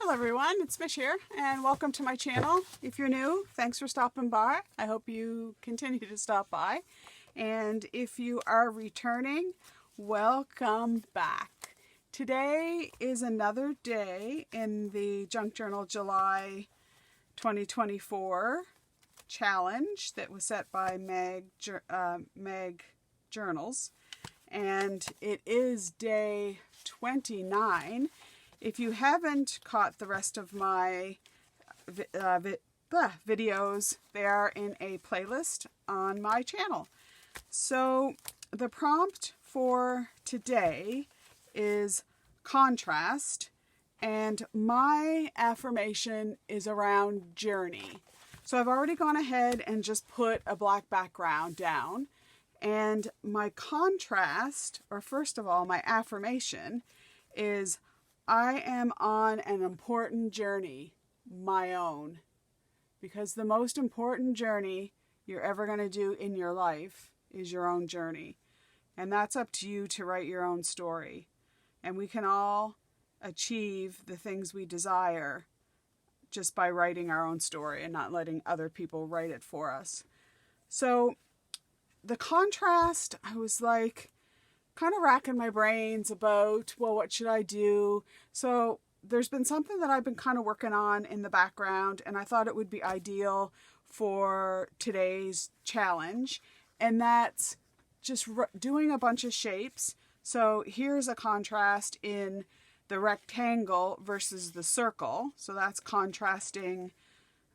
Hello everyone, it's Mich here and welcome to my channel. If you're new, thanks for stopping by. I hope you continue to stop by. And if you are returning, welcome back. Today is another day in the Junk Journal July 2024 challenge that was set by Meg Journals. And it is day 29. If you haven't caught the rest of my videos, they are in a playlist on my channel. So the prompt for today is contrast, and my affirmation is around journey. So I've already gone ahead and just put a black background down, and my contrast, or first of all, my affirmation is I am on an important journey, my own, because the most important journey you're ever going to do in your life is your own journey. And that's up to you to write your own story. And we can all achieve the things we desire just by writing our own story and not letting other people write it for us. So the contrast, I was like, kind of racking my brains about, well, what should I do? So there's been something that I've been kind of working on in the background, and I thought it would be ideal for today's challenge, and that's just doing a bunch of shapes. So here's a contrast in the rectangle versus the circle. So that's contrasting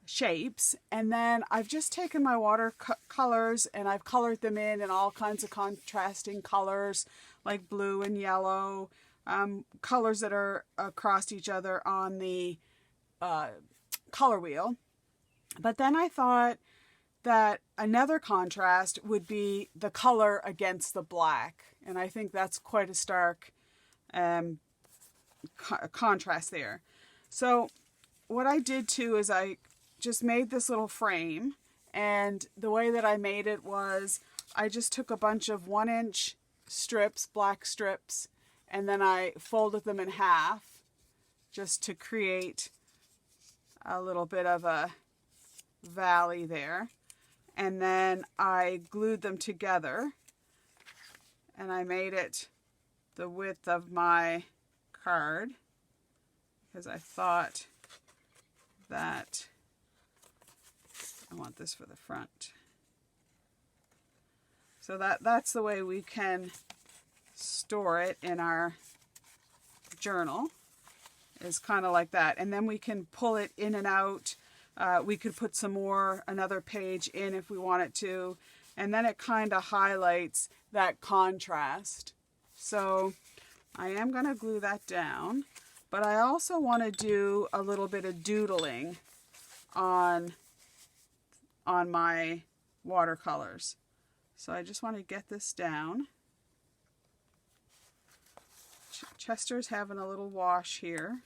shapes. And then I've just taken my watercolors and I've colored them in all kinds of contrasting colors, like blue and yellow, colors that are across each other on the color wheel. But then I thought that another contrast would be the color against the black, and I think that's quite a stark contrast there. So what I did too is I just made this little frame, and the way that I made it was I just took a bunch of 1-inch strips, black strips, and then I folded them in half just to create a little bit of a valley there. And then I glued them together, and I made it the width of my card because I thought that I want this for the front. So that's the way we can store it in our journal, is kind of like that. And then we can pull it in and out. We could put another page in if we wanted to. And then it kind of highlights that contrast. So I am going to glue that down. But I also want to do a little bit of doodling on my watercolors. So I just want to get this down. Chester's having a little wash here.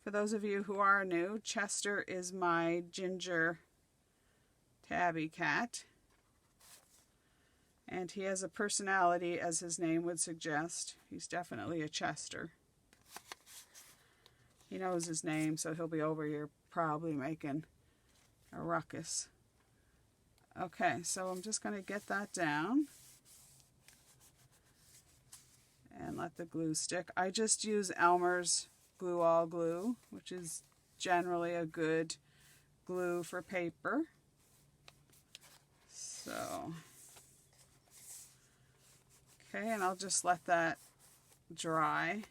For those of you who are new, Chester is my ginger tabby cat. And he has a personality, as his name would suggest. He's definitely a Chester. He knows his name, so he'll be over here probably making a ruckus. Okay, so I'm just going to get that down and let the glue stick. I just use Elmer's Glue All glue, which is generally a good glue for paper. So, okay, and I'll just let that dry.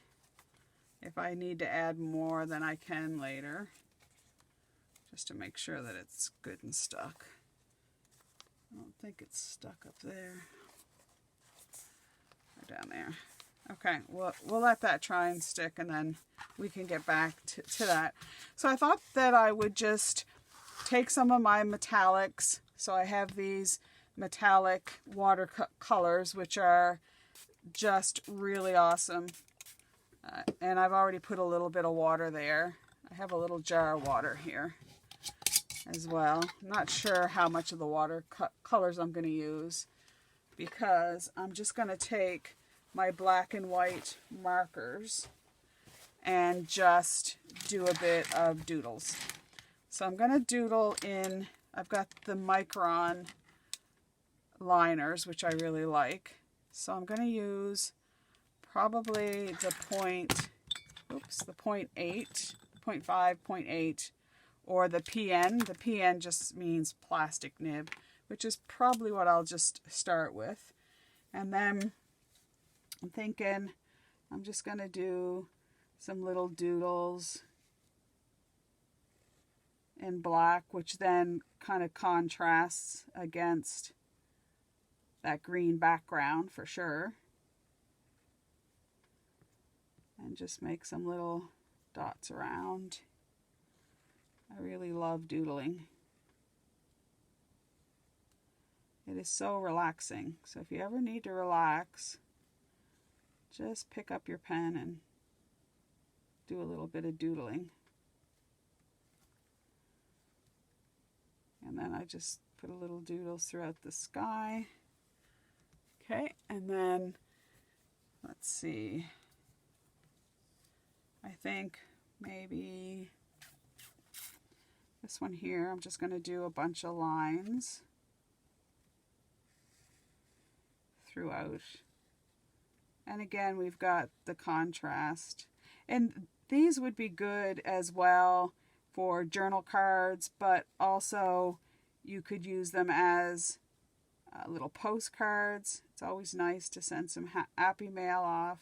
If I need to add more, then I can later, just to make sure that it's good and stuck. I don't think it's stuck up there or down there. Okay, we'll let that try and stick, and then we can get back to that. So I thought that I would just take some of my metallics. So I have these metallic watercolors, which are just really awesome. And I've already put a little bit of water there. I have a little jar of water here as well. I'm not sure how much of the watercolors I'm going to use, because I'm just going to take my black and white markers and just do a bit of doodles. So I'm going to doodle in, I've got the Micron liners, which I really like. So I'm going to use probably the point, the 0.8, 0.5, 0.8, or the PN. The PN just means plastic nib, which is probably what I'll just start with. And then I'm thinking I'm just going to do some little doodles in black, which then kind of contrasts against that green background for sure. And just make some little dots around. I really love doodling. It is so relaxing. So if you ever need to relax, just pick up your pen and do a little bit of doodling. And then I just put a little doodles throughout the sky. Okay, and then let's see. I think maybe this one here, I'm just going to do a bunch of lines throughout. And again, we've got the contrast. And these would be good as well for journal cards, but also you could use them as little postcards. It's always nice to send some happy mail off,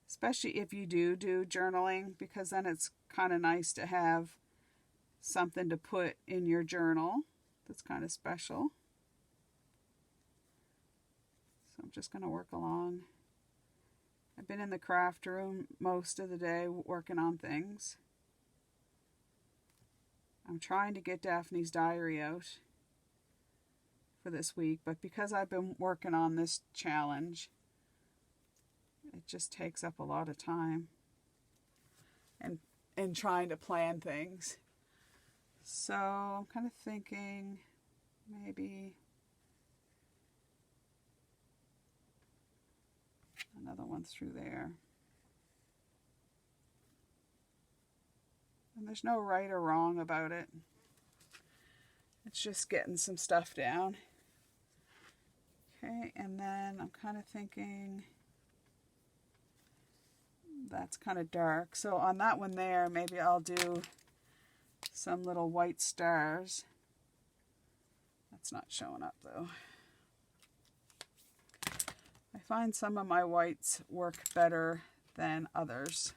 especially if you do journaling, because then it's kind of nice to have something to put in your journal that's kind of special. So I'm just going to work along. I've been in the craft room most of the day working on things. I'm trying to get Daphne's diary out for this week, but because I've been working on this challenge, it just takes up a lot of time and trying to plan things. So I'm kind of thinking maybe another one through there. And there's no right or wrong about it. It's just getting some stuff down. Okay, and then I'm kind of thinking that's kind of dark. So on that one there, maybe I'll do some little white stars. That's not showing up though. I find some of my whites work better than others.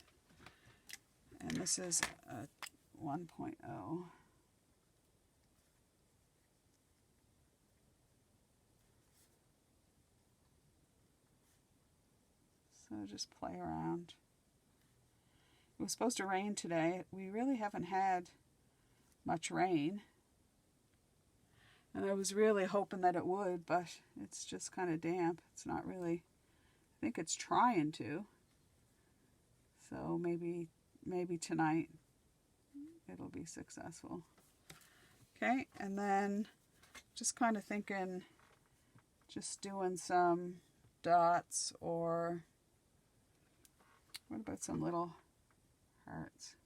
And this is a 1.0. So just play around. It was supposed to rain today. We really haven't had much rain. And I was really hoping that it would, but it's just kind of damp. It's not really, I think it's trying to. So maybe tonight it'll be successful. Okay, and then just kind of thinking, just doing some dots, or what about some little hearts?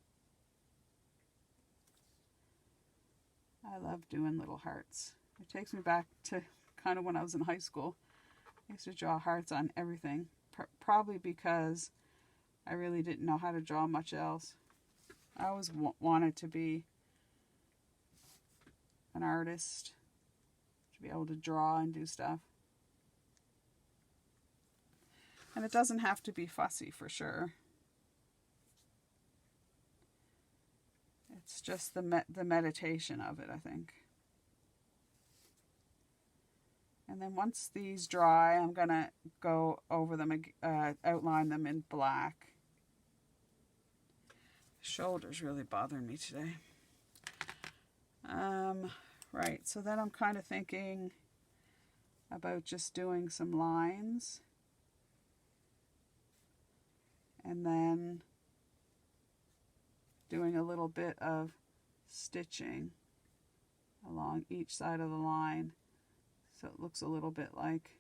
I love doing little hearts. It takes me back to kind of when I was in high school. I used to draw hearts on everything, probably because I really didn't know how to draw much else. I always wanted to be an artist, to be able to draw and do stuff. And it doesn't have to be fussy for sure. It's just the meditation of it, I think. And then once these dry, I'm going to go over them, outline them in black. Shoulder's really bothering me today. Right, so then I'm kind of thinking about just doing some lines. And then doing a little bit of stitching along each side of the line, so it looks a little bit like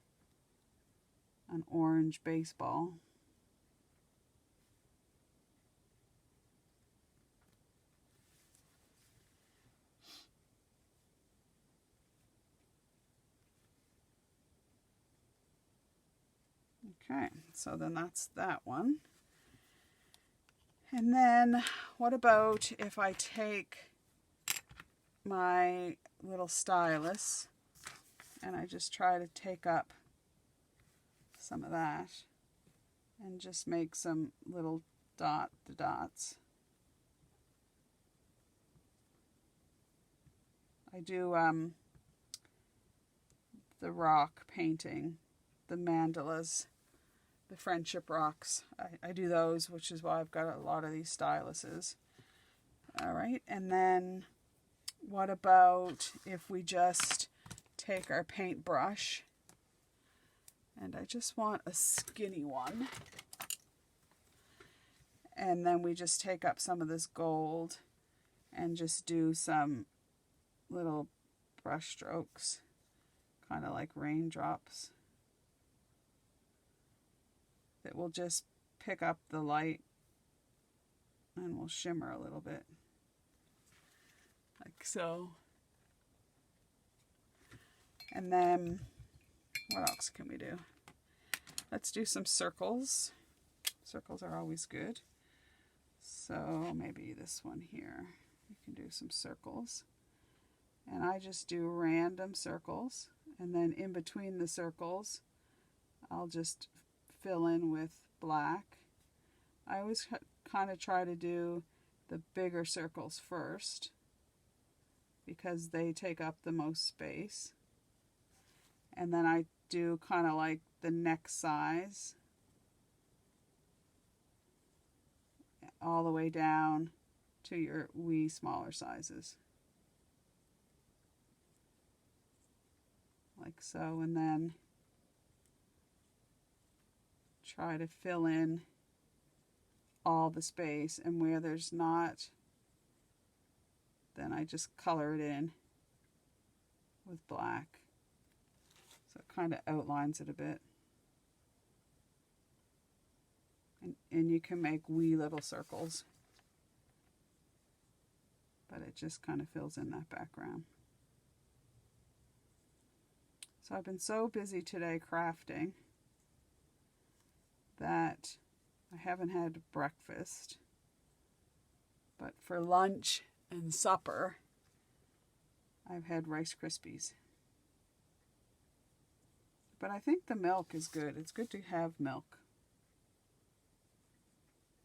an orange baseball. Okay, so then that's that one. And then what about if I take my little stylus and I just try to take up some of that and just make some little dots. I do the rock painting, the mandalas, the friendship rocks. I do those, which is why I've got a lot of these styluses. All right, and then what about if we just take our paintbrush, and I just want a skinny one, and then we just take up some of this gold and just do some little brush strokes, kind of like raindrops, that will just pick up the light and will shimmer a little bit, like so. And then what else can we do? Let's do some circles. Circles are always good. So maybe this one here, we can do some circles. And I just do random circles, and then in between the circles I'll just fill in with black. I always kind of try to do the bigger circles first because they take up the most space, and then I do kind of like the next size all the way down to your wee smaller sizes, like so, and then try to fill in all the space, and where there's not, then I just color it in with black, so it kind of outlines it a bit. And you can make wee little circles, but it just kind of fills in that background. So I've been so busy today crafting that I haven't had breakfast, but for lunch and supper I've had Rice Krispies. But I think the milk is good. It's good to have milk.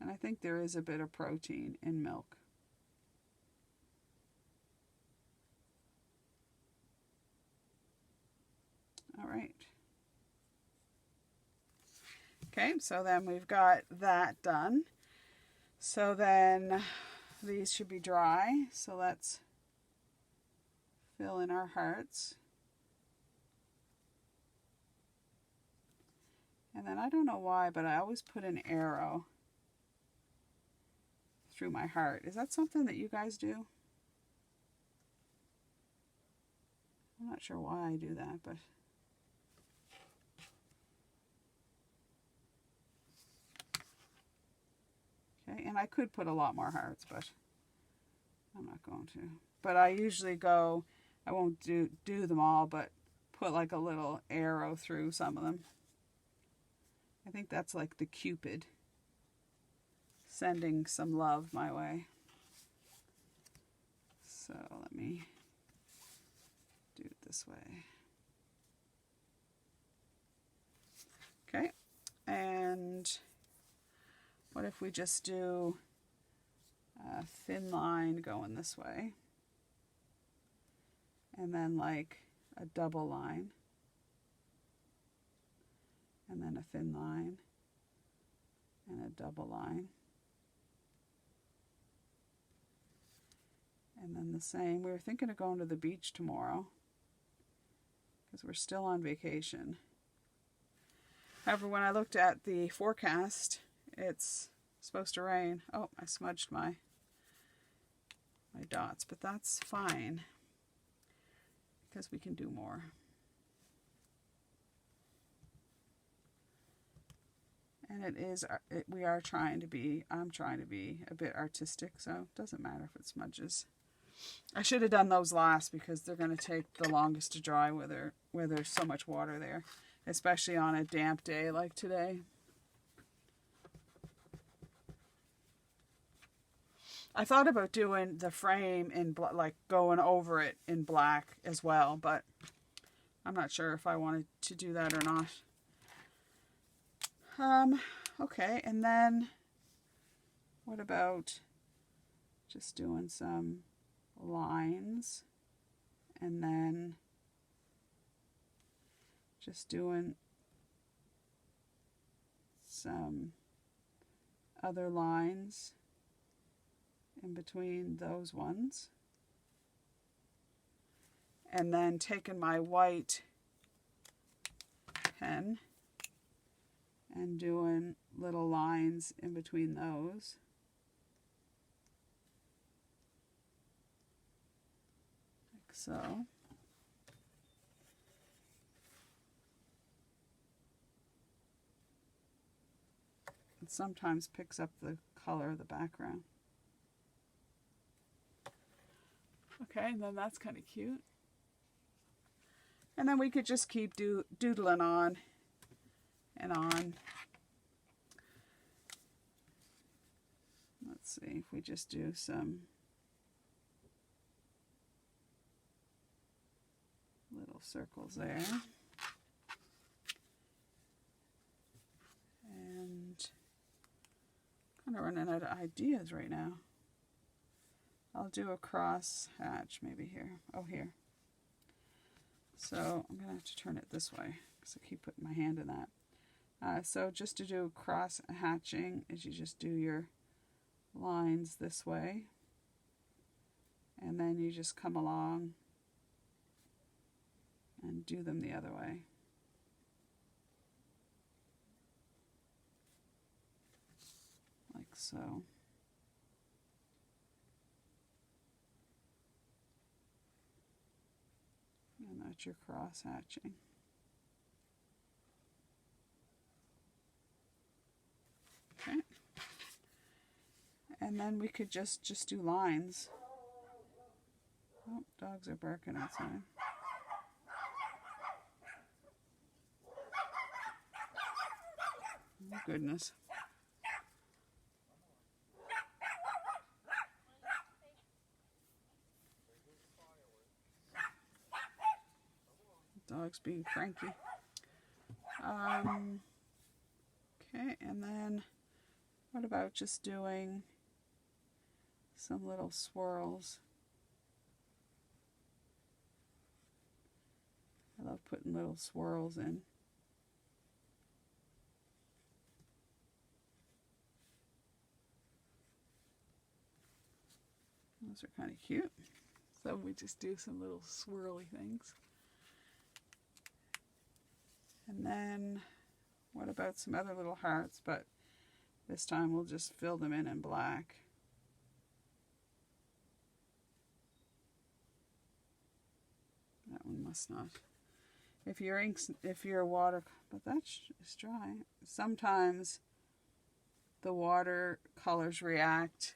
And I think there is a bit of protein in milk. All right. Okay, so then we've got that done. So then these should be dry. So let's fill in our hearts. And then I don't know why, but I always put an arrow through my heart. Is that something that you guys do? I'm not sure why I do that, but okay, and I could put a lot more hearts, but I'm not going to. But I usually go, I won't do them all, but put like a little arrow through some of them. I think that's like the Cupid sending some love my way. So let me do it this way. Okay, and what if we just do a thin line going this way, and then like a double line, and then a thin line, and a double line, and then the same. We were thinking of going to the beach tomorrow because we're still on vacation. However, when I looked at the forecast, it's supposed to rain. Oh, I smudged my dots, but that's fine because we can do more. And we are trying to be, I'm trying to be a bit artistic, so it doesn't matter if it smudges. I should have done those last because they're going to take the longest to dry where there's so much water there. especially on a damp day like today. I thought about doing the frame in like going over it in black as well, but I'm not sure if I wanted to do that or not. Okay, and then what about just doing some lines and then just doing some other lines in between those ones, and then taking my white pen and doing little lines in between those. Like so. It sometimes picks up the color of the background. Okay, and then that's kind of cute. And then we could just keep doodling on and on. Let's see if we just do some little circles there. And kind of running out of ideas right now. I'll do a cross hatch maybe here. Oh, here. So I'm going to have to turn it this way because I keep putting my hand in that. So just to do cross hatching is you just do your lines this way. And then you just come along and do them the other way. Like so. And that's your cross hatching. Okay. And then we could just do lines. Oh, dogs are barking outside. Oh, goodness. Dog's being cranky. Okay, and then what about just doing some little swirls? I love putting little swirls in. Those are kind of cute. So we just do some little swirly things. And then what about some other little hearts, but this time we'll just fill them in black. That one must not. If your water, but that is dry. Sometimes the watercolors react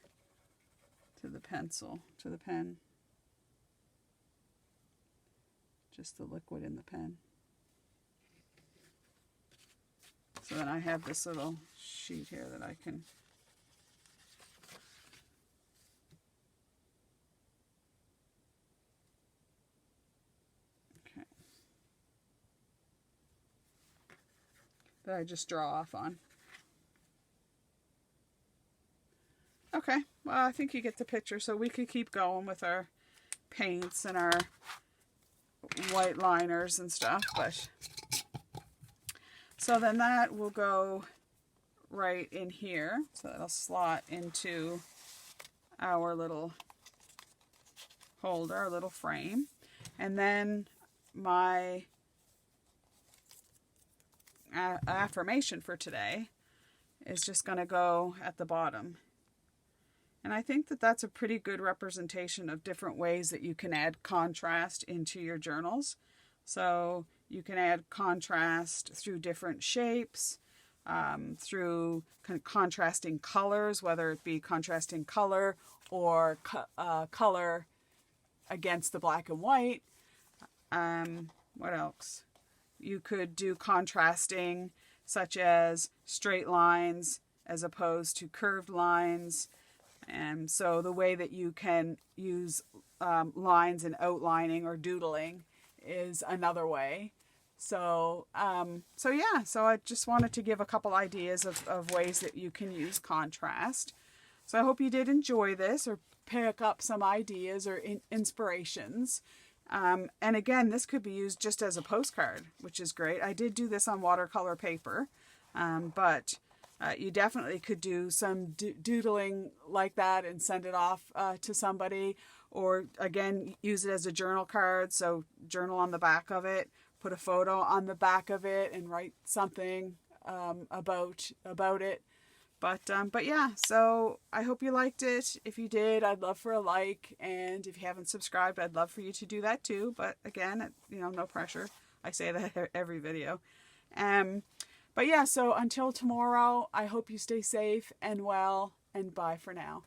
to the pencil, to the pen. Just the liquid in the pen. So then I have this little sheet here that I can that I just draw off on. Okay, well, I think you get the picture. So we could keep going with our paints and our white liners and stuff, but so then that will go right in here. So that'll slot into our little holder, our little frame. And then my affirmation for today is just going to go at the bottom. And I think that that's a pretty good representation of different ways that you can add contrast into your journals. So you can add contrast through different shapes, through contrasting colors, whether it be contrasting color or color against the black and white. What else? You could do contrasting, such as straight lines as opposed to curved lines. And so the way that you can use lines in outlining or doodling is another way. So I just wanted to give a couple ideas of ways that you can use contrast. So I hope you did enjoy this or pick up some ideas or inspirations. And again, this could be used just as a postcard, which is great. I did do this on watercolor paper, but you definitely could do some doodling like that and send it off to somebody, or again, use it as a journal card. So journal on the back of it, put a photo on the back of it, and write something about it. But yeah, so I hope you liked it. If you did, I'd love for a like, and if you haven't subscribed, I'd love for you to do that too. But again, no pressure. I say that every video. But yeah, so until tomorrow, I hope you stay safe and well, and bye for now.